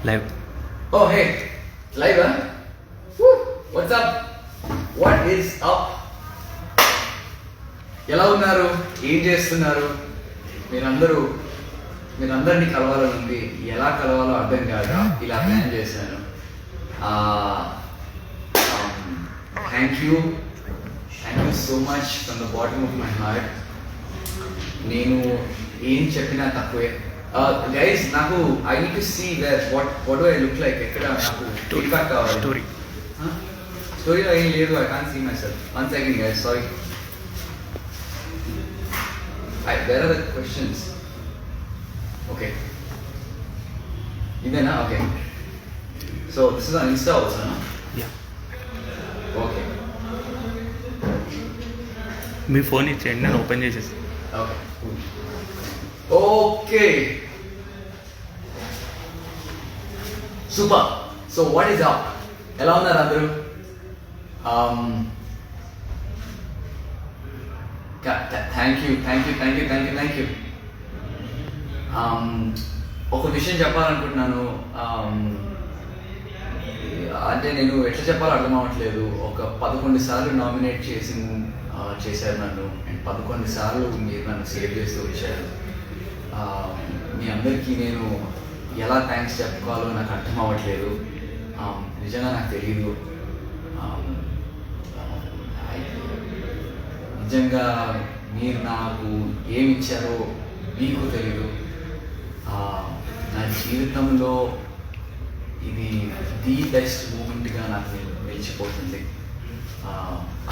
Live. Oh, hey, live, huh? Woo. What's up? What is up? ఎలా ఉన్నారు? ఏం చేస్తున్నారు? మీరందరినీ కలవాలని ఉంది. ఎలా కలవాలో అర్థం కాక ఇలా ప్లాన్ చేశాను. Thank you so much from the bottom of my heart. నేను ఏం చెప్పినా తక్కువే. గైస్, నాకు I need to see what do I look like. ఎక్కడ నాకు ఫీడ్బ్యాక్ కావాలి. స్టోరీలో ఏం లేదు. I can't see myself. 1 second guys, sorry. Where are the questions? Okay. ఇదేనా? Okay. So this is on Insta also, no? Yeah. Okay. Me phone ఇచ్చేయండి, నేను open చేసేసి. Okay. Cool. Okay. Super. So what is up? ఎలా ఉన్నారు అందరూ? Thank you. ఒక విషయం చెప్పాలనుకుంటున్నాను. అంటే నేను ఎట్లా చెప్పాలో అర్థం అవ్వట్లేదు. ఒక 11 సార్లు నామినేట్ చేశారు నన్ను, అండ్ 11 సార్లు మీరు నన్ను సేవ్ చేస్తూ వచ్చారు. మీ అందరికీ నేను ఎలా థ్యాంక్స్ చెప్పుకోవాలో నాకు అర్థం అవ్వట్లేదు. నిజంగా నాకు తెలీదు. నిజంగా మీరు నాకు ఏమి ఇచ్చారో మీకు తెలీదు. నా జీవితంలో ఇది ది బెస్ట్ మూమెంట్గా నాకు నిలిచిపోతుంది.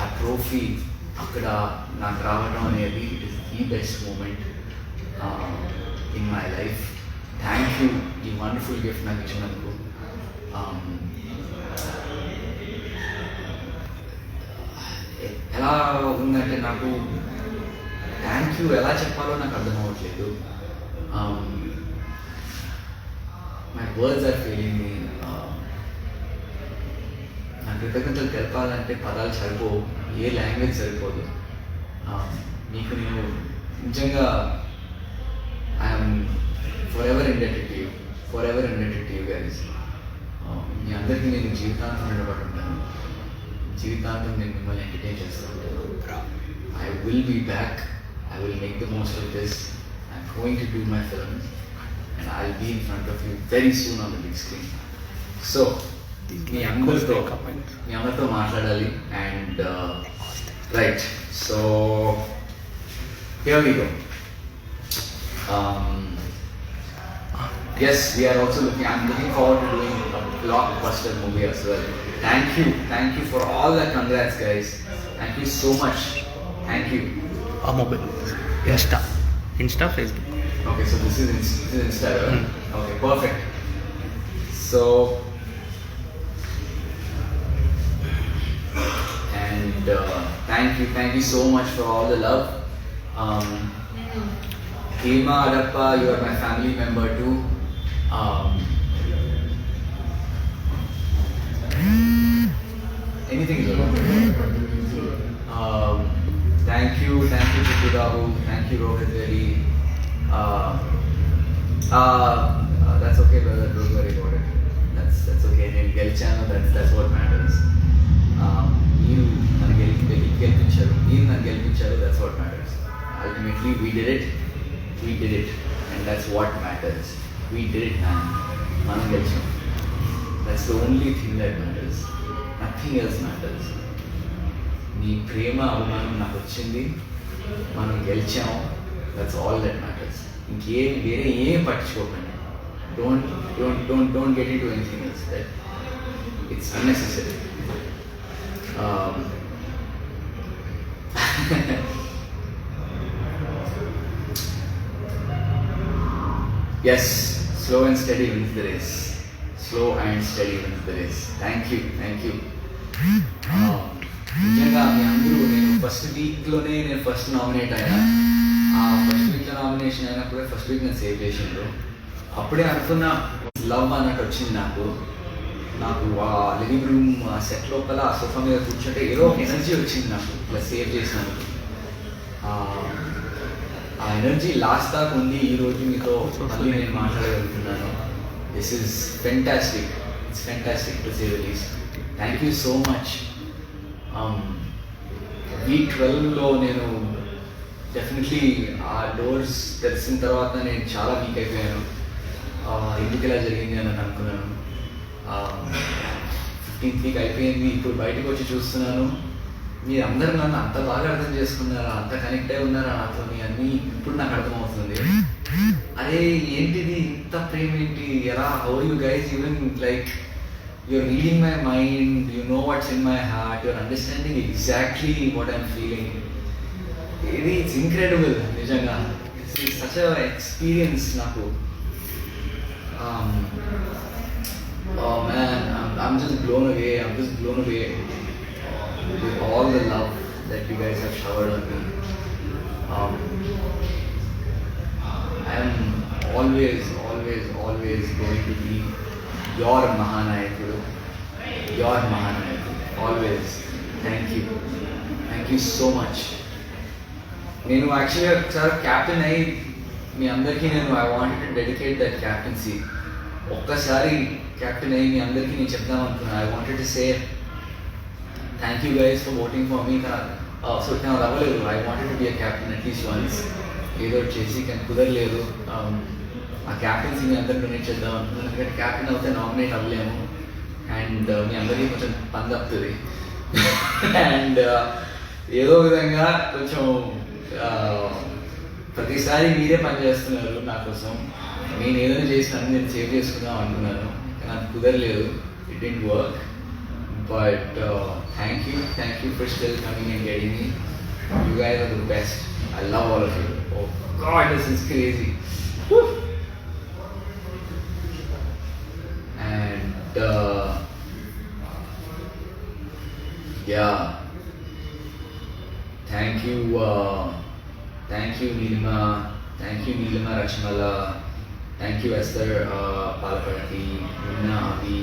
ఆ ట్రోఫీ అక్కడ నాకు రావడం అనేది it is the best moment in my life. Thank you ఈ వండర్ఫుల్ గిఫ్ట్ నాకు ఇచ్చినందుకు. ఎలా ఉందంటే నాకు థ్యాంక్ యూ ఎలా చెప్పాలో నాకు అర్థం అవ్వట్లేదు. మై వర్డ్స్ ఆర్ ఫెయిలింగ్ మీ. నా కృతజ్ఞతలు తెలపాలంటే పదాలు సరిపోవు, ఏ లాంగ్వేజ్ సరిపోదు. మీకు నేను నిజంగా I'm forever indebted to you guys. మీ అందరికీ నేను జీవితాంతం నిలబడి ఉంటాను. జీవితాంతం నేను మిమ్మల్ని ఎంటర్టైన్ చేస్తాను. I will be back. I will make the most of this. I'm going to do my films and I'll be in front of you very soon on the big screen. So, మీ అందరితో మాట్లాడాలి. And right, so here we go. Yes, we are also I'm looking forward to doing a blockbuster movie as well. Thank you for all the congrats, guys. Thank you so much. Thank you. ఆ mobile Insta Facebook. Okay, so this is Insta. Okay, perfect. So and thank you so much for all the love. Hema Adappa, you are my family member too. Anything is okay. Thank you Chitti Babu, thank you Rohit Veli. That's okay brother, don't worry about it. That's okay. నేను గెలిచాను, that's what matters. మీరు నన్ను గెలిపించారు, that's what matters. Ultimately we did it and that's what matters. We did it, man. మనం గెలిచాం. That's the only thing that matters. Nothing else matters. నీ ప్రేమ అభిమానం నాకు వచ్చింది, మనం గెలిచాం. That's all that matters. వేరే ఏం పట్టించుకోకండి. Don't get in to anything else. That it's unnecessary. Yes, slow and steady wins the race. Thank you. నిజంగా మీ అందరూ, నేను ఫస్ట్ వీక్లోనే ఫస్ట్ నామినేట్ అయినా. ఆ ఫస్ట్ వీక్లో నామినేషన్ అయినప్పుడే ఫస్ట్ వీక్ నేను సేవ్ చేసిండ్రు. అప్పుడే అనుకున్న లవ్ అన్నట్టు వచ్చింది నాకు. ఆ లివింగ్ రూమ్ సెట్ లోపల ఆ సోఫా మీద కూర్చుంటే ఏదో ఒక ఎనర్జీ వచ్చింది నాకు, ఇట్లా సేవ్ చేసినందుకు. ఆ ఎనర్జీ లాస్ట్ దాకా ఉంది. ఈరోజు మీతో మళ్ళీ నేను మాట్లాడగలుగుతున్నాను. This is fantastic. It's fantastic to say the least. Thank you so much. Week 12లో నేను డెఫినెట్లీ ఆ డోర్స్ తెరిచిన తర్వాత నేను చాలా వీక్ అయిపోయాను. ఎందుకు ఇలా జరిగింది అని అనుకున్నాను. 15th వీక్ అయిపోయింది, ఇప్పుడు బయటకు వచ్చి చూస్తున్నాను మీరు అందరూ నన్ను అంత బాగా అర్థం చేసుకున్నారా, అంత కనెక్ట్ అయి ఉన్నారా నాతో అన్నీ ఇప్పుడు నాకు అర్థమవుతుంది. అరే ఏంటిది ఇంత ప్రేమ ఏంటి, ఎలా, how you guys even like you're reading my mind, you know what's in my heart, you're understanding exactly what I'm feeling. It's incredible, nijanga. It's such a experience naku. Oh man, I'm just blown away. With all the love that you guys have showered on me. I'm always going to be your Mahanayakulu, always. Thank you so much. నేను యాక్చువల్గా ఒకసారి captain అయ్యి మీ అందరికీ I wanted to dedicate that captaincy. ఒక్కసారి captain అయ్యి మీ అందరికీ నేను చెప్దాం అనుకున్నాను. I wanted to say thank you guys for voting for me. So నాకు అవ్వలేదు. I wanted to be a captain at least once, ఏదో చేసి కానీ కుదరలేదు. ఆ క్యాప్టెన్సీ మీ అందరికి డొనేట్ చేద్దాం అనుకున్నాను. ఎందుకంటే క్యాప్టెన్ అవుతే నామినేట్ అవ్వలేము అండ్ మీ అందరికీ కొంచెం పని తప్పుతుంది. అండ్ ఏదో విధంగా కొంచెం ప్రతిసారి మీరే పని చేస్తున్నారు నా కోసం. నేను ఏదైనా చేసినాను, నేను సేవ్ చేసుకుందాం అనుకున్నాను, నాకు కుదరలేదు. It didn't work. But thank you for still coming and getting me. You guys are the best. I love all of you. Oh god, this is crazy. And yeah, thank you Neelima, Rachmala, thank you Esther Palapati, Nunna Avi,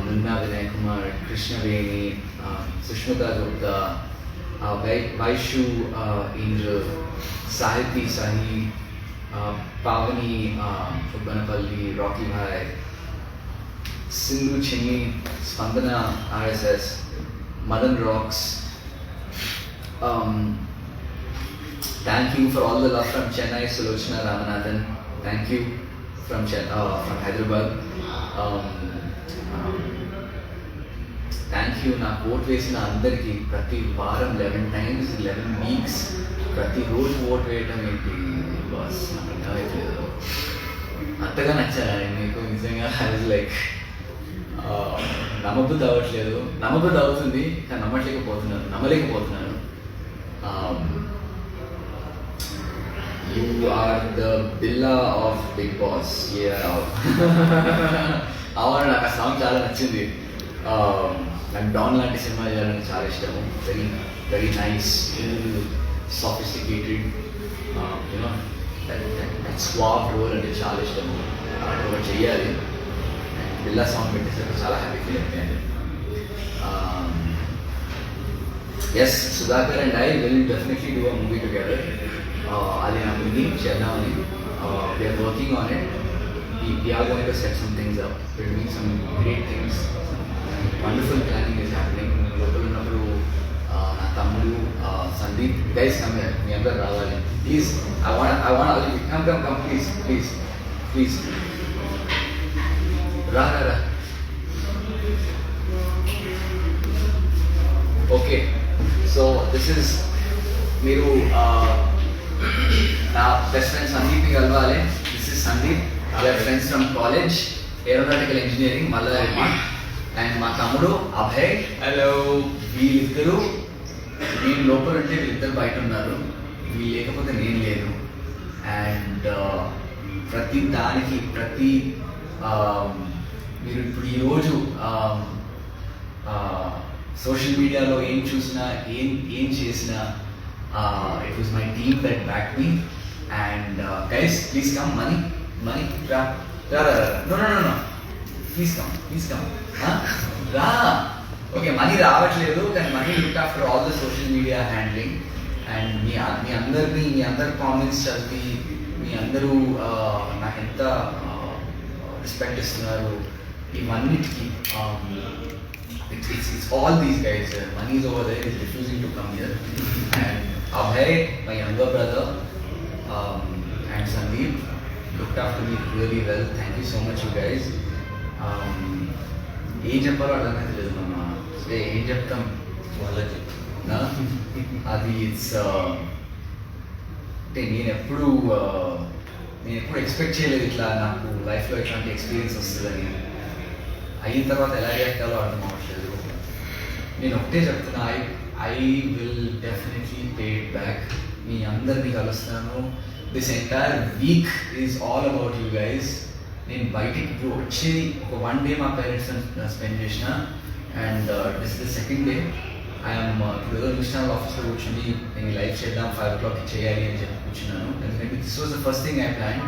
Nunna Vinay Kumar, Krishna Veni, Sushmita Gupta, Vaishu Angel, Sahiti Sahi, Pavani Ubbanapalli, Rocky Bhai, Sindhu Chinni, Spandana RSS, Madan Rocks. Thank you for all the love from Chennai, Sulochana Ramanathan. Thank you from Hyderabad. Thank you. నా vote వేసిన అందరికీ ప్రతి వారం 11 times 11 weeks ప్రతిరోజు vote వేయటం ఏంటి boss, నాకు అర్థమైపోలేదు. అంతగా నచ్చాను మీకు నిజంగా. అది లైక్ నమ్మబుద్ధి అవ్వట్లేదు. నమ్మబుద్ధి అవుతుంది కానీ నమ్మలేకపోతున్నాను. You are the Billa of big boss. అవును, నాకు ఆ సాంగ్ చాలా నచ్చింది. నాకు డాన్ లాంటి సినిమా చేయాలని చాలా ఇష్టము. Very very nice, sophisticated, that suave role అంటే చాలా ఇష్టము. అలాంటి ఒకటి చెయ్యాలి. బిల్లా సాంగ్ పెట్టేసరికి చాలా హ్యాపీ ఫీల్ అయిపోయాను. Yes, Sudhakar and I will definitely do a movie together. అది నా ముందు చేద్దామని we are working on it. We are going to set some things up. We're doing some great things. Wonderful planning is happening. Local ఉన్నప్పుడు నా తమ్ముడు Sandeep, guys come here, మీ అందరూ రావాలి please. I want come please రా. ఓకే, సో దిస్ ఇస్ మీరు నా best friend సందీప్ని కలవాలి. This is Sandeep. We are friends from college, aeronautical engineering, Mallareddy. And మా తమ్ముడు అభయ్. హలో. వీళ్ళిద్దరూ లోపల ఉంటే వీళ్ళిద్దరు బయట ఉన్నారు. వీళ్ళు లేకపోతే నేను లేను. అండ్ ప్రతి దానికి మీరు ఇప్పుడు ఈరోజు సోషల్ మీడియాలో ఏం చూసినా ఏం చేసినా it was my team that back me. And guys please come. Mani రా. నో ప్లీజ్ కమ్ రా. ఓకే, మనీ రావట్లేదు కానీ Mani look after all the social media handling. And మీ అందరి కామెంట్స్ చదివి మీ అందరూ నాకు ఎంత రెస్పెక్ట్ ఇస్తున్నారు ఇవన్నిటికీ it's all these guys. Money is over there, is refusing to come here. And Abhay, my younger brother, and Sandeep looked after me really well. Thank you so much, you guys. ఏం చెప్పాలో అర్థమైతే లేదు మన ఏం చెప్తాం వాళ్ళకి అది it's అంటే నేను ఎప్పుడు ఎక్స్పెక్ట్ చేయలేదు ఇట్లా నాకు లైఫ్లో ఇట్లాంటి ఎక్స్పీరియన్స్ వస్తుందని. అయిన తర్వాత ఎలా రియాక్ట్ అవ్వాలో అర్థం అవ్వట్లేదు. నేను ఒకటే చెప్తున్నా, I will definitely pay it back. మీ అందరినీ కలుస్తాను. This entire week is all about you guys. నేను బయటికి ఇప్పుడు వచ్చి ఒక 1 day మా పేరెంట్స్ స్పెండ్ చేసిన, and this the second day I'm ఇప్పుడు ఏదో న్యూస్ ఛానల్ ఆఫీస్లో కూర్చొని నేను లైవ్ చేద్దాం 5 o'clock చేయాలి అని చెప్పి కూర్చున్నాను. ఎందుకంటే this was the first thing I plan.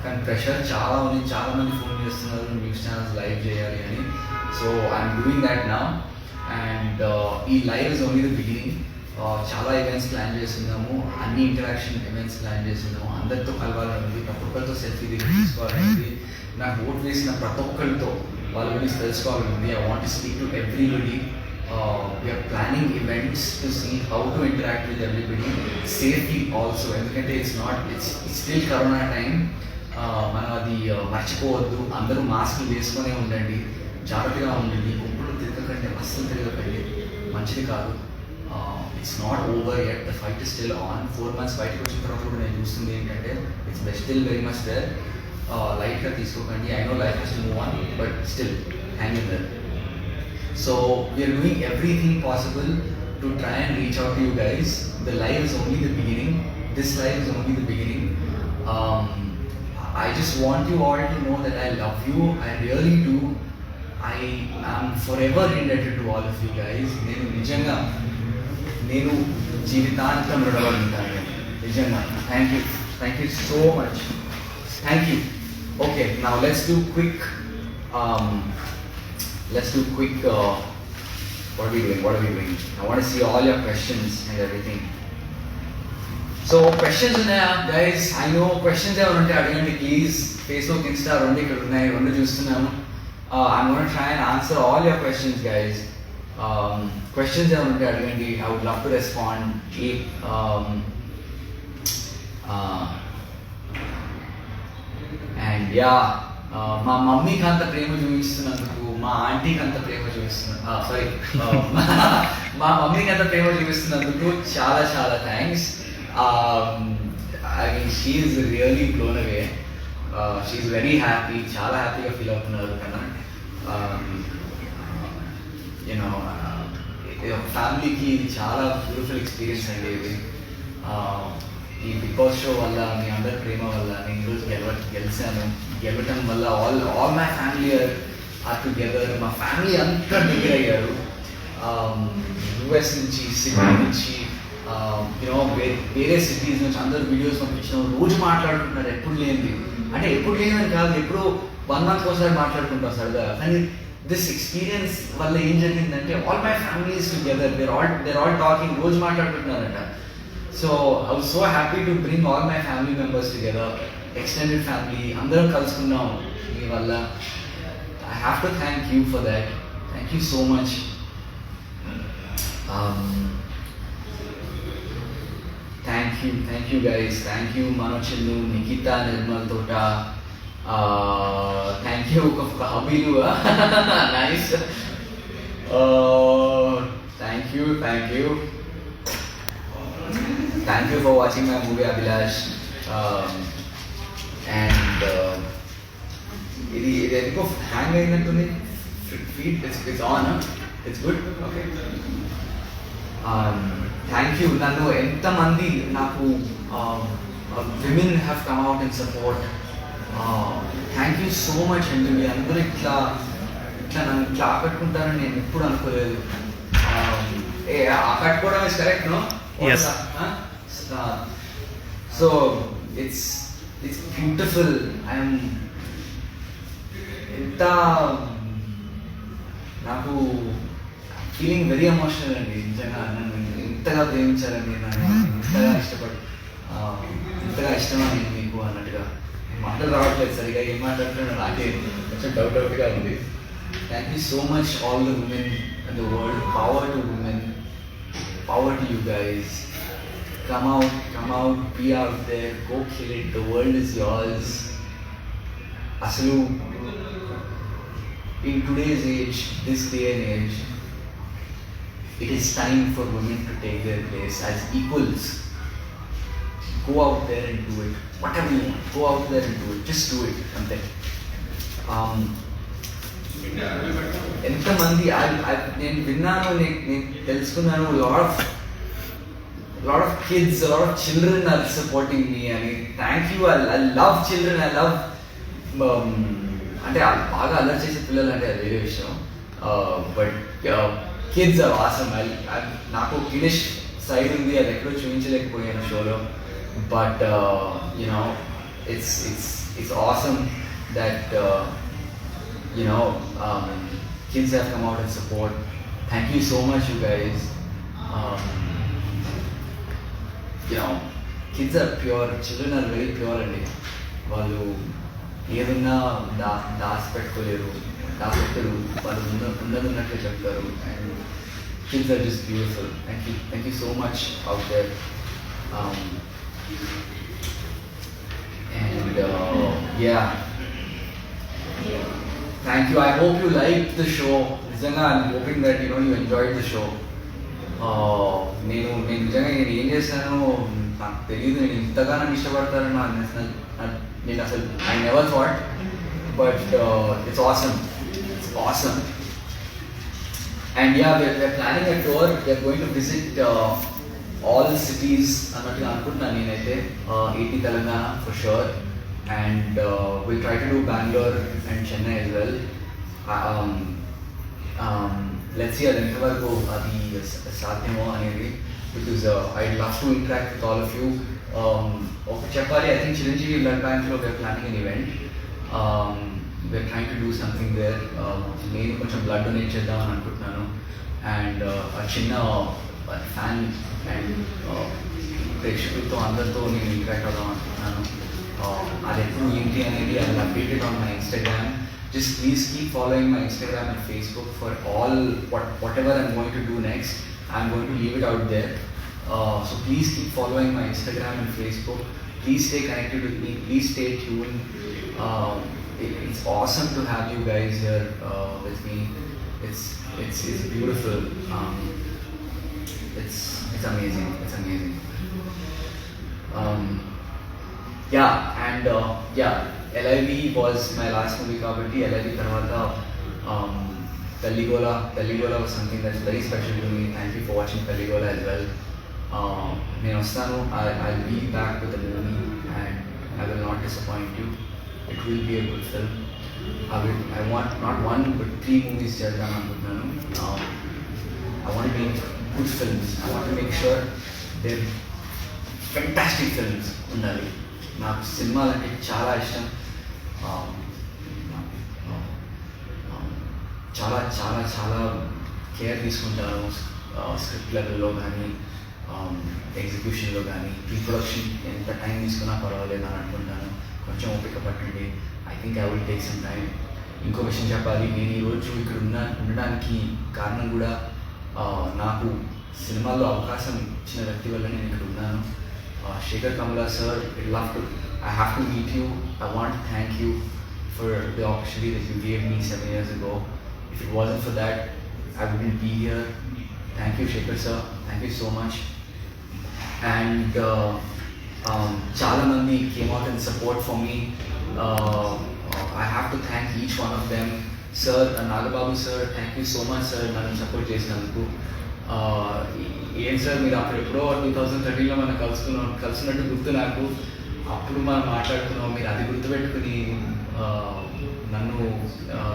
కానీ ప్రెషర్ చాలా ఉంది, చాలామంది ఫోన్ చేస్తున్నారు న్యూస్ ఛానల్స్ లైవ్ చేయాలి అని. So I'm doing that now. And ఈ live is only the beginning. చాలా ఈవెంట్స్ ప్లాన్ చేస్తున్నాము, అన్ని ఇంటరాక్షన్ ఈవెంట్స్ ప్లాన్ చేస్తున్నాము. అందరితో కలవాలని ఉంది, ప్రతి ఒక్కరితో సెల్ఫీ తీసుకోవాలని ఉంది, నాకు ఓట్ వేసిన ప్రతి ఒక్కరితో వాళ్ళ గురించి తెలుసుకోవాలని ఉంది. I want to speak to everybody. We're planning events to see how to interact with everybody safely also. ఎందుకంటే ఇట్స్ స్టిల్ కరోనా టైం. మనం అది మర్చిపోవద్దు. అందరూ మాస్కులు వేసుకొనే ఉండండి, జాగ్రత్తగా ఉండండి, గుంపులు తిరగకండి, అస్సలు తిరగకండి, మంచిది కాదు. It's not over yet, the fight is still on. 4 months బయటకు వచ్చిన తర్వాత కూడా నేను చూస్తుంది ఏంటంటే it's still very much there. లైట్గా తీసుకోకండి. I know life has to move on, but still hang in there. So we're doing everything possible to try and reach out to you guys. The live is only the beginning. This live is only the beginning. I just want you all to know that I love you. I really do. I am forever indebted to all of you guys. నేను జీవితాంతం రుణపడి ఉంటాను నిజంగా. Thank you so much. Thank you. Okay, now let's do quick what are we doing? I want to see all your questions and everything. So questions ఉన్నాయా guys? I know questions ఏమైనా ఉంటే అడగండి please. Facebook, Insta 2 ఇక్కడ ఉన్నాయి, 2 చూస్తున్నాను. I want try and answer all your questions guys. Questions ఏమైనా ఉంటే అడగండి. I would love to respond. And yeah, మా మమ్మీకి అంత ప్రేమ చూపిస్తున్నందుకు, మా ఆంటీకి అంత ప్రేమ మా మమ్మీకి అంత ప్రేమ చూపిస్తున్నందుకు చాలా చాలా thanks. I mean, she is really blown away. She is very happy. Chala happy ga feel avutunnaru kana. You know, family ki chala beautiful experience andi idi. ఈ బిగ్ బాస్ షో వల్ల, మీ అందరి ప్రేమ వల్ల నేను ఈరోజు గెలవటం వల్ల all my family are together. మా ఫ్యామిలీ అంతా దగ్గర అయ్యారు. US నుంచి, సిడ్నీ నుంచి, వేరే సిటీస్ నుంచి అందరు వీడియోస్ పంపించిన రోజు మాట్లాడుకుంటున్నారు. ఎప్పుడు లేనిది అంటే ఎప్పుడు లేనిదని కాదు, ఎప్పుడు 1 month ఒకసారి మాట్లాడుకుంటాం సరదా. కానీ దిస్ ఎక్స్పీరియన్స్ వల్ల ఏం జరిగిందంటే all my families together, they're all talking, రోజు మాట్లాడుకుంటున్నారంట. So I was so happy to bring all my family members together, extended family అందరం కలుసుకున్నాం మీ వల్ల. I have to thank you for that. Thank you so much. Thank you guys. Thank you Manochinnu, Nikita, Nirmal Tota. Thank you Habilu. Nice. Thank you. Thank you for watching my movie Abhilash. And it hang ayyinattundi feed. It's on, huh? It's good. Okay. Thank you. Nannu enta mandi naku women have come out and support. Thank you so much. And మీ అందరూ ఇట్లా నన్ను ఇట్లా ఆకట్టుకుంటారని నేను ఎప్పుడు అనుకోలేదు. ఆకట్టుకోవడం is correct, no? Yes. So it's beautiful. I'm ఎంత నాకు ఫీలింగ్ వెరీ ఎమోషనల్ అండి. నిజంగా నన్ను ఇంతగా ప్రేమించారండి, నన్ను ఇంతగా ఇష్టపడి ఇంతగా ఇష్టమా నేను మీకు అన్నట్టుగా. మాటలు రావట్లేదు సరిగా, ఏం మాట్లాడుతున్నా నాకే కొంచెం డౌట్గా ఉంది. Thank you so much all the women in the world. Power to women, power to you guys. Come out, be out there, go kill it, the world is yours. Asalu, in today's age, this day and age, it is time for women to take their place as equals. Go out there and do it. Whatever you want, go out there and do it. Just do it. Ante. ఎంతమంది నేను విన్నాను, నేను తెలుసుకున్నాను, lot of kids, a lot of children are supporting me. I mean, thank you. I love children. I love అంటే బాగా అల్లరి చేసే పిల్లలు అంటే అది వేరే విషయం. But kids are awesome. నాకు కిడిష్ సైడ్ ఉంది, అది ఎక్కడో చూపించలేకపోయాను షోలో. But you know it's awesome that kids have come out and support. Thank you so much, you guys. Kids are pure, children are very pure అండి. వాళ్ళు ఏదన్నా దాచిపెట్టుకోలేరు, వాళ్ళు ఉన్నట్లే చెప్తారు. And kids are just beautiful. Thank you so much out there. And yeah, thank you. I hope you liked the show. నిజంగా I'm hoping that you enjoyed the show. నేను నిజంగా ఏం చేశాను నాకు తెలియదు. నేను ఇంతగా నన్ను ఇష్టపడతారని నేను అసలు I never thought. But it's awesome. And yeah, we're planning a tour. We're going to visit all cities అన్నట్టుగా అనుకుంటున్నాను నేనైతే. AP Telangana for sure. And we'll try to do Bangalore and Chennai as well. Let's see అది ఎంతవరకు అది సాధ్యమో అనేది, because I'd love to interact with all of you. చెప్పాలి, I think Chiranjeevi Blood Bank లో we're planning an event. We're trying to do something there. నేను కొంచెం blood donate చేద్దామని అనుకుంటున్నాను. అండ్ చిన్న ఫ్యాన్ అండ్ ప్రేక్షకులతో అందరితో నేను ఇంటరాక్ట్ అవుదాం అనుకుంటున్నాను. అది ఎప్పుడు ఏంటి అనేది I will update it on my Instagram. Just please keep following my Instagram and Facebook for all whatever I'm going to do next. I'm going to leave it out there. So please keep following my Instagram and Facebook. Please stay connected with me. Please stay tuned. It's awesome to have you guys here with me. It's beautiful. It's amazing. It's amazing. Yeah, and LIV was my last movie kabatti. LIV tarvata Pelligola was something that's very special to me. Thank you for watching Pelligola as well. Nenu ostanu, I'll be back with the movie and I will not disappoint you. It will be a good film. I want not one but 3 movies chedam anukunnanu. I want to make good films. I want to make sure they're fantastic films undali. నాకు సినిమాలు అంటే చాలా ఇష్టం. చాలా చాలా చాలా care తీసుకుంటాను script లెవెల్లో కానీ ఎగ్జిక్యూషన్లో కానీ. ప్రీ ప్రొడక్షన్ ఎంత టైం తీసుకున్నా పర్వాలేదు అని అనుకుంటాను. కొంచెం ఓపిక పట్టండి. I think I will take some time. ఇంకో విషయం చెప్పాలి, నేను ఈరోజు ఇక్కడ ఉండడానికి కారణం కూడా నాకు సినిమాల్లో అవకాశం ఇచ్చిన వ్యక్తి వల్ల నేను ఇక్కడ ఉన్నాను. Shekhar Kamala sir, I have to meet you. I want to thank you for the opportunity that you gave me 7 years ago. If it wasn't for that, I wouldn't be here. Thank you, Shekhar sir. Thank you so much. And chala mandi came out in support for me. I have to thank each one of them. Sir, Nagababu sir, thank you so much sir. Nannu support chesinanduku. ఏం sir మీరు అప్పుడు ఎప్పుడో 2013లో మనం కలిసినట్టు గుర్తు నాకు. అప్పుడు మనం మాట్లాడుకున్నాం, మీరు అది గుర్తుపెట్టుకుని నన్ను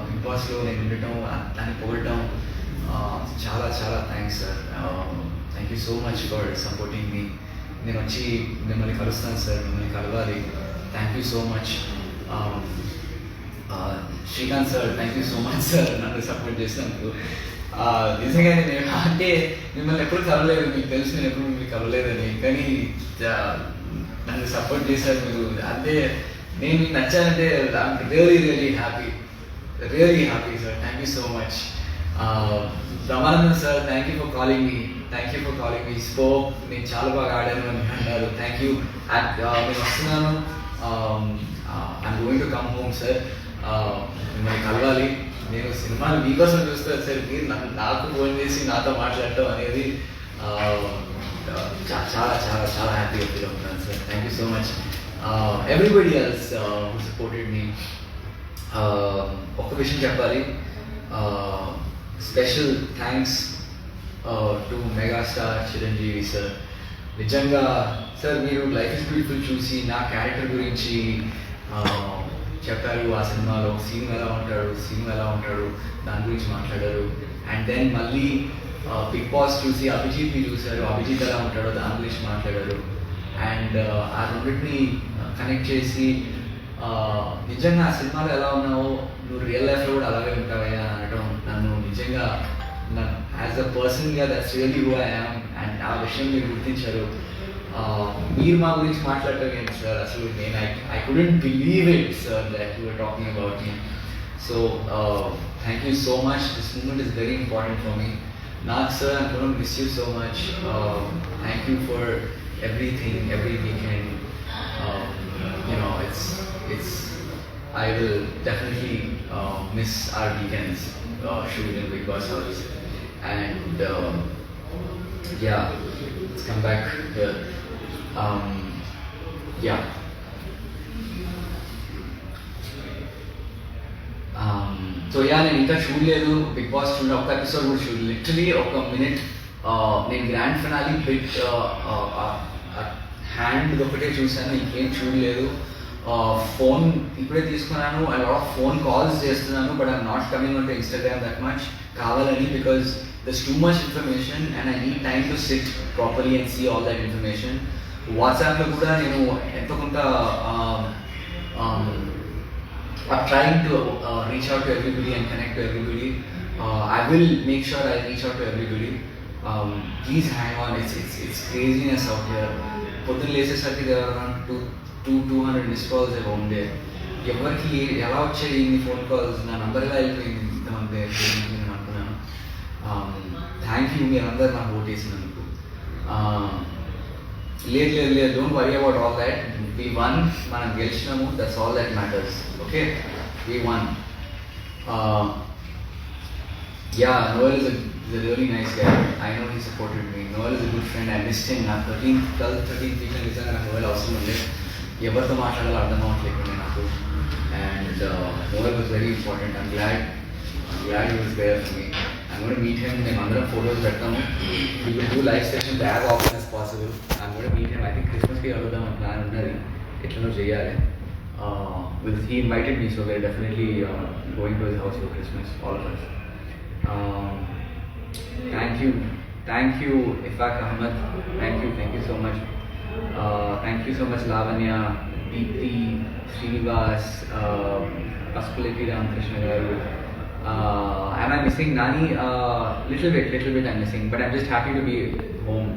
బిగ్ బాస్లో నేను ఉండటం, దాన్ని పొగడటం, చాలా చాలా thanks sir. Thank you so much for supporting మీ. నేను వచ్చి మిమ్మల్ని కలుస్తాను సార్, మిమ్మల్ని కలవాలి. Thank you so much. Srikanth sir, thank you so much sir నన్ను సపోర్ట్ చేసినందుకు. నిజంగానే నేను అంటే మిమ్మల్ని ఎప్పుడు కలవలేదు, మీకు తెలుసు నేను ఎప్పుడు మిమ్మల్ని కలవలేదని, కానీ నన్ను సపోర్ట్ చేశారు మీరు. అదే నేను మీకు నచ్చానంటే I'm really happy sir. Thank you so much. Brahmanandan sir, thank you for calling me spoke, నేను చాలా బాగా ఆడాను అని అన్నారు. Thank you. నేను వస్తున్నాను, I'm going to come home sir. మిమ్మల్ని కలవాలి. నేను సినిమాలు మీకోసం చూస్తాను సార్. మీరు నాకు ఫోన్ చేసి నాతో మాట్లాడటం అనేది చాలా చాలా చాలా హ్యాపీగా ఫీల్ అవుతున్నాను sir. Thank you so much. Everybody else who supported me. ఒక్క విషయం చెప్పాలి, special thanks to megastar Chiranjeevi sir. నిజంగా సార్, మీరు లైఫ్ ఇస్ బ్యూటిఫుల్ చూసి నా క్యారెక్టర్ గురించి చెప్పారు. ఆ సినిమాలో సీను ఎలా ఉంటాడు దాని గురించి మాట్లాడారు. అండ్ దెన్ మళ్ళీ బిగ్ బాస్ చూసి అభిజిత్ని చూశారు, అభిజిత్ ఎలా ఉంటాడో దాని గురించి మాట్లాడారు. అండ్ ఆ రెండింటిని కనెక్ట్ చేసి నిజంగా ఆ సినిమాలో ఎలా ఉన్నావో నువ్వు రియల్ లైఫ్లో కూడా అలాగే ఉంటావా అని అనడం నన్ను నిజంగా యాజ్ అ పర్సన్గా that's really who I am. And ఆ విషయం మీరు గుర్తించారు. మీరు మా గురించి మాట్లాడటం ఏంటి సార్, అసలు నేను I couldn't believe it sir that you are talking about me. So thank you so much. This moment is very important for me. Nag sir, I'm going to miss you so much. Thank you for everything, every weekend. You know, it's. I will definitely miss our weekends shooting in Big Boss House, and yeah, let's come back here. Yeah. So yeah, నేను ఇంకా చూడలేదు big boss, ఒక్క episode కూడా చూడలేదు. Literally ఒక minute నేను grand finale bit hand ఒకటే చూశాను, ఇంకేం చూడలేదు. ఫోన్ ఇప్పుడే తీసుకున్నాను. I lot of phone calls చేస్తున్నాను, but I'm not coming on to Instagram that much కావాలని, because there's too much information and I need time to sit properly and see all that information. వాట్సాప్లో కూడా నేను ఎంతో కొంత I'm trying to reach out to everybody and connect to everybody. I will make sure I reach out to everybody. Please hang on. It's craziness out here. పొద్దున్న లేచేసరికి there are around 200 missed calls I own there. ఎవరికి ఎలా వచ్చాయి ఇన్ని phone calls, నా number ఎలా వెళ్ళిపోయింది ఇంతమంది నేను అనుకున్నాను. థ్యాంక్ యూ మీరందరూ నాకు ఓట్ వేసినందుకు. లేదు, don't worry about all that. We won, మనం గెలిచినాము, that's all that matters. Okay, we won. Yeah, Noel is a really nice guy. I know he supported me. Noel is a good friend. I missed him. నా 13th week నిజంగా నాకు Noel అవసరం ఉండే. ఎవరితో మాట్లాడాలో అర్థం అవ్వట్లేకుండా నాకు. And Noel was very important. I'm glad he was there for me. I'm going to meet him. మేము అందరం ఫోటోస్ పెడతాము. We will do live sessions as often as possible. I'm going to meet him. I think Christmasకి అడుగుదాం అని plan ఉన్నది, ఎట్లనో చేయాలి. He invited me, so we're definitely going to his house for Christmas, all of us. Thank you Ifak Ahmed. Thank you so much. Thank you so much Lavanya, Deepthi, Srinivas, Pasupuleti Ramakrishna garu. Am I missing Nani? Little bit I'm missing, but I'm just happy to be home.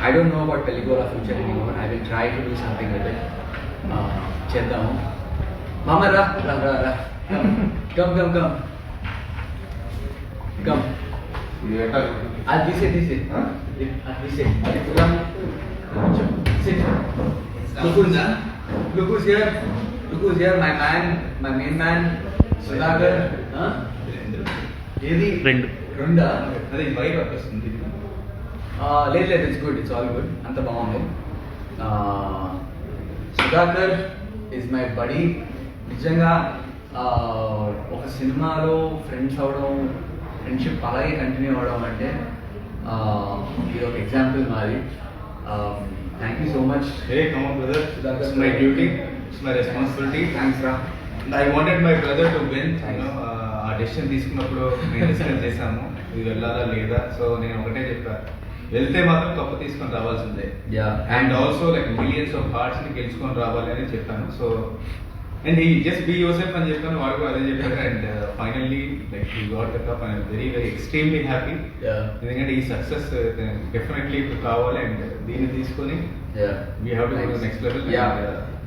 I don't know about Peligola future anymore. I will try to do something with it. Cheddam. Mama ra. Come. This it. Huh? This it. Come. Sit. Look who's here. My main man. Sudhakar. Huh? Runda. That is vibe వస్తుంది. లేదు, it's good, it's all good, అంత బాగుంది. Sudhakar is my body. నిజంగా ఒక సినిమాలో friends అవడం, friendship అలాగే continue అవ్వడం అంటే ఇది ఒక ఎగ్జాంపుల్ మాది. Thank you so much. Hey, come on brother. Sudhakar, It's my duty. It's my responsibility. Thanks రా. And I wanted my brother to win. Thanks. ఆ డెసిషన్ తీసుకున్నప్పుడు నేను డిస్కస్ చేశాము ఇది వెళ్ళాలా లేదా. సో నేను ఒకటే చెప్పా, వెళ్తే మాత్రం కప్పు తీసుకొని రావాల్సిందే. And also like millions of hearts ని గెలుచుకొని రావాలి అని చెప్పాను. సో అండ్ ఈ జస్ట్ బీ యువర్ సెల్ఫ్ అని చెప్పాను, వాడు కూడా అదే చెప్పారు. And finally like he got the cup. I'm very extremely happy. ఎందుకంటే ఈ సక్సెస్ డెఫినెట్లీ ఇప్పుడు కావాలి. అండ్ దీన్ని తీసుకొని we have to go next level.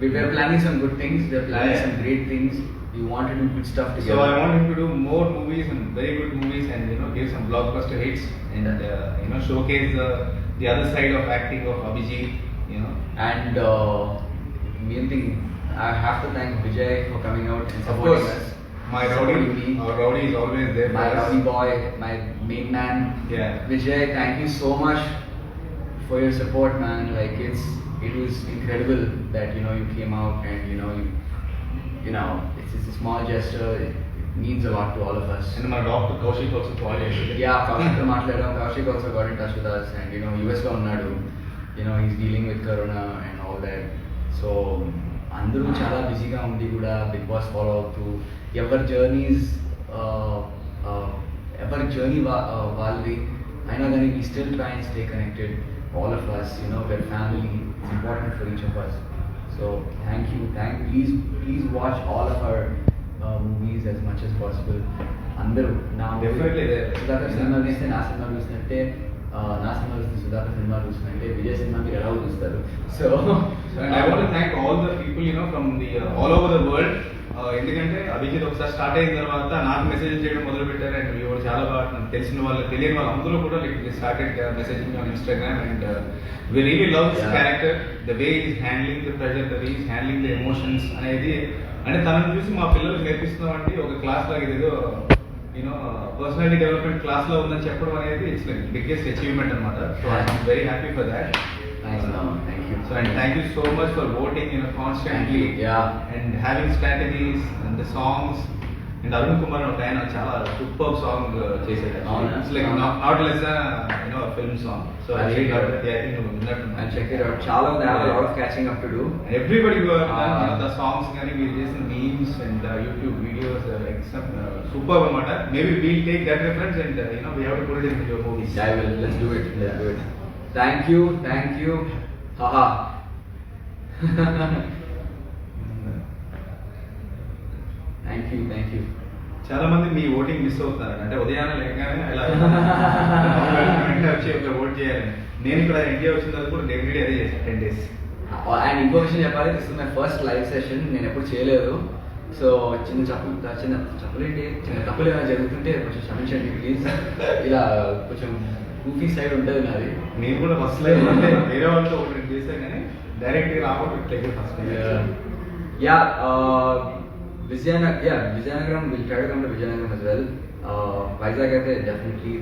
we were planning some good things. We are planning Yeah. some great things. We want to do good stuff together. So I want him to do more movies and very good movies, and give some blockbuster hits, and showcase the other side of acting of Abhijit. And main thing, I have to thank Vijay for coming out and Of supporting course, us. my supporting rowdy, me. our rowdy is always there. My for us. rowdy boy, my main man. Yeah. Vijay, thank you so much for your support, man. Like it was incredible that you came out and it's a small gesture. It means a lot to all of us. And my doctor Kaushik also called yesterday. Yeah, Kaushik మాట్లాడాం. Kaushik also got in touch with us, and US లో ఉన్నాడు. He's dealing with corona and all that. So అందరూ చాలా బిజీగా ఉండి కూడా big boss follow అవుతూ ఎవరి జర్నీ వాళ్ళది అయినా కానీ we still try and stay connected. All of us, we're family. It's important for each of us. So thank you. Please watch all of our movies as much as possible. అందరూ నా Definitely there. Sudhakar cinema చూస్తే నా cinema చూసినట్టే, నా cinema చూస్తే Sudhakar cinema చూసినట్టే Vijay cinema మీరు ఎలా చూస్తారు. So And I want to thank all the people from the all over the world. ఎందుకంటే అభిజిత్ ఒకసారి స్టార్ట్ అయిన తర్వాత నాకు మెసేజ్ చేయడం మొదలు పెట్టారు, అండ్ ఎవరు చాలా బాగా నాకు తెలిసిన వాళ్ళు తెలియని వాళ్ళు అందరూ కూడా started messaging on Instagram, and we really love this character, the way he is handling the pressure, the way he is handling the emotions అనేది. అంటే తనను చూసి మా పిల్లలకు నేర్పిస్తున్నామంటే ఒక క్లాస్ లాగా ఏదో పర్సనాలిటీ డెవలప్మెంట్ క్లాస్ లో ఉందని చెప్పడం అనేది ఇట్స్ లైక్ బిగ్గెస్ట్ అచీవ్మెంట్ అనమాట. So I'm very happy for that. thank you. So and thank you so much for voting constantly. Yeah. And having strategies and the songs. And Arun Kumar ఒక ఆయన చాలా super song చేశాడు. It's like not less than a film song. So I think I'll check it out. Chala, I have a lot of catching up to do. And everybody who have the songs కానీ మీరు చేసిన memes and YouTube videos like some superb అనమాట. Maybe we'll take that reference and we have to put it in your movies. Yeah, I will. Let's do it. Thank you. Haha. Thank you. చాలా మంది మీ voting miss అవుతున్నారు. అంటే ఉదయాన్నే లేకగానే ఇలా వచ్చి ఒక vote చేయాలని. నేను ఇక్కడ ఇండియా వచ్చిన తర్వాత కూడా డైలీ అదే చేశాను 10 days. అండ్ ఇంకో విషయం చెప్పాలి, this is my first live session. నేను ఎప్పుడు చేయలేదు. సో చిన్న తప్పులు ఏమైనా జరుగుతుంటే కొంచెం క్షమించండి ప్లీజ్. ఇలా కొంచెం గూఫీ సైడ్ ఉంటుంది నాది. నేను కూడా ఫస్ట్ లైవ్ అంటే వేరే వాళ్ళతో ఒకటి చేశాను కానీ డైరెక్ట్గా రావడం first. Vizianagaram, we'll try to come to Vizianagaram as well. Vizag అయితే definitely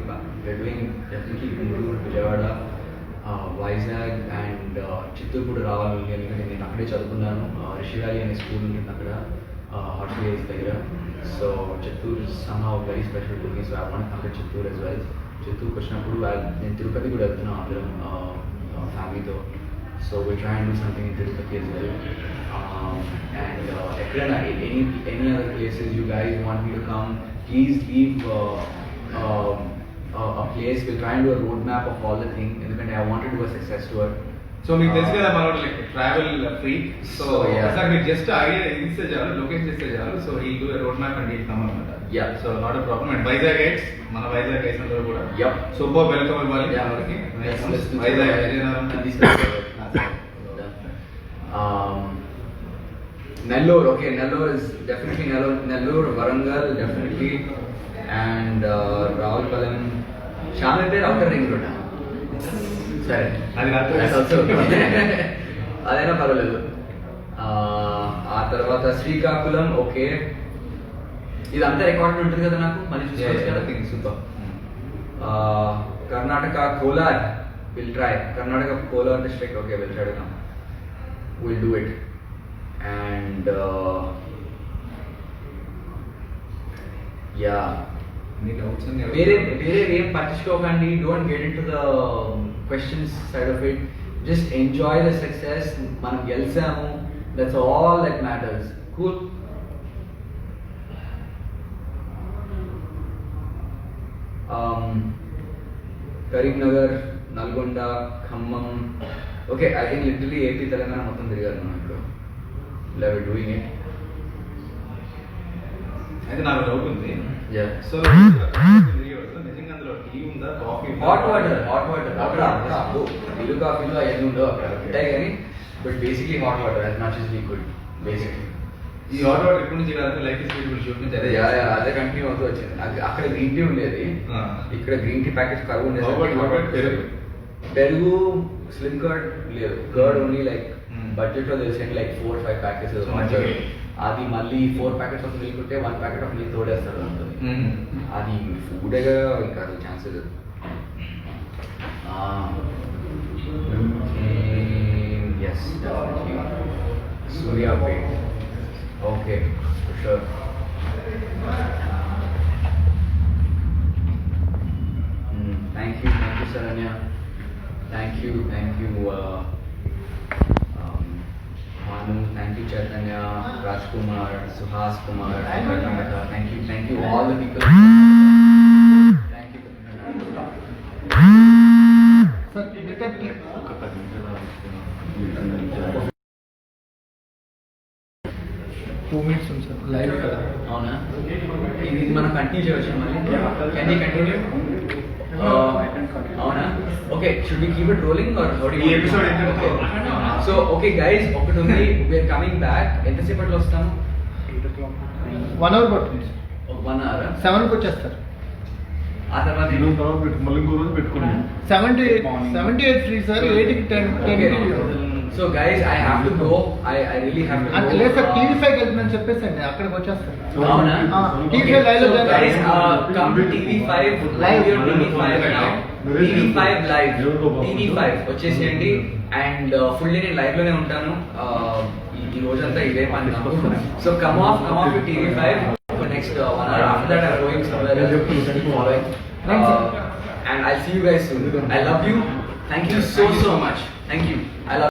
we're doing definitely Guntur, Vijayawada, Vizag and Chittoor కూడా రావాలి. ఎందుకంటే నేను అక్కడే చదువుకున్నాను. రిషి వ్యాలీ అనే స్కూల్ ఉంటుంది అక్కడ, హాట్ స్పేస్ దగ్గర. So Chittoor is somehow very special to me, so I want to come to Chittoor as well. చిత్తూరుకి వచ్చినప్పుడు నేను తిరుపతి కూడా వెళ్తున్నాను అందరం ఫ్యామిలీతో. So we'll try and do something in Tirupati as well. And any other places you guys want me to come, please leave a place. We'll try and do a roadmap of all the things. Because I want to do a success tour. So మీకు తెలుసు కదా మనోడు like travel freak. So yeah. Sir మీరు just idea ఇస్తే చాలు, location ఇస్తే చాలు. So he do road map and he come అనమాట. Yeah. So not a problem. And Vizag guides, మన వైజాగ్ గైడ్స్ అందరూ కూడా Yep. సూపర్ వెల్కమ్ ఇవ్వాలి Yeah. మనకి. Let's do Vizag that. Vizianagaram. Nellore, okay, Nellore is definitely Nellore, Warangal definitely, and Ravulpalam, Shamirpet outer ring road. Sorry, అది that's also అదైనా పర్వాలేదు. ఆ తర్వాత శ్రీకాకుళం, ఓకే, ఇదంతా రికార్డ్ ఉంటుంది కదా నాకు, మళ్ళీ చూసుకోవచ్చు కదా. Super. Karnataka, Kolar, we'll try. Karnataka, Kolar district, okay, we'll try to come. We'll do it. And yeah. వేరే ఏం పట్టించుకోకండి. Don't get in to the questions side of it. Just enjoy the success. మనం గెలిచాము, that's all that matters. Cool. Karimnagar, Nalgonda, Khammam, okay, I think literally AP Telangana మొత్తం తిరిగారు మనం ఇప్పుడు. Love doing it. అయితే నాకు డౌట్ ఉంది. Yeah. సో నిజంగా అందులో టీ ఉందా, కాఫీ? హాట్ వాటర్ అక్కడ ఇల్లు కాఫీలో అవన్నీ ఉండవు అక్కడ ఉంటాయి, కానీ but basically hot water as much as we could, basically. ఈ ఆటో ఎప్పటి నుంచి కాదు లైఫ్ ఇస్ బ్యూటిఫుల్ షూట్ నుంచి అదే అదే కంటిన్యూ అవుతూ వచ్చింది. అది అక్కడ గ్రీన్ టీ ఉండేది, ఇక్కడ గ్రీన్ టీ ప్యాకెట్స్ కరువు ఉండేది. పెరుగు స్లిమ్ కర్డ్ లేదు, కర్డ్ ఓన్లీ లైక్ బడ్జెట్ లో తెలిసి లైక్ 4-5 ప్యాకెట్స్ అది మళ్ళీ 4 ప్యాకెట్స్ ఆఫ్ మిల్క్ ఉంటే 1 ప్యాకెట్ ఆఫ్ మిల్క్ తోడేస్తారు ఉంటుంది. అది ఫుడ్ ఇంకా అది chances. Yes Suryapet, okay sure. Thank you Saranya, thank you Manu, thank you Chaitanya, Rajkumar, Suhas Kumar, thank you all the people. Thank you. Sir, Two minutes sir. Live kada. అవునా, ఇది మనం continue చేయవచ్చు మళ్ళీ. Can you continue? అవునా, okay. Should we keep it rolling or how do you? ఈ episode ఎంత? So okay guys, ఒకటి ఉంది, వి ఆర్ కమింగ్ బ్యాక్. ఎంతసేపట్లో వస్తాము? 1 hour పడుతుంది. 1 hour. 7 కి వచ్చేస్తారు. ఆ తర్వాత మళ్ళీ ఇంకో రోజు పెట్టుకున్నాం. 78 ఫ్రీ సార్. 8 కి 10 so guys I have to go. I really have to go. అంటే లేదు సార్, TV5 వెళ్తుందని చెప్పేసండి, అక్కడికి వచ్చేస్తారు. అవునా? TV5 live లో join guys, come to TV5 live your TV5 now. TV5 live, TV5 వచ్చేసేయండి. అండ్ ఫుల్లీ నేను లైవ్ లోనే ఉంటాను ఈ రోజంతా, ఇదే పని నాకు. So come off to TV5 for next 1 hour. After that I'm going somewhere else following. And I'll see you guys soon. I love you. Thank you so much. Thank you. I love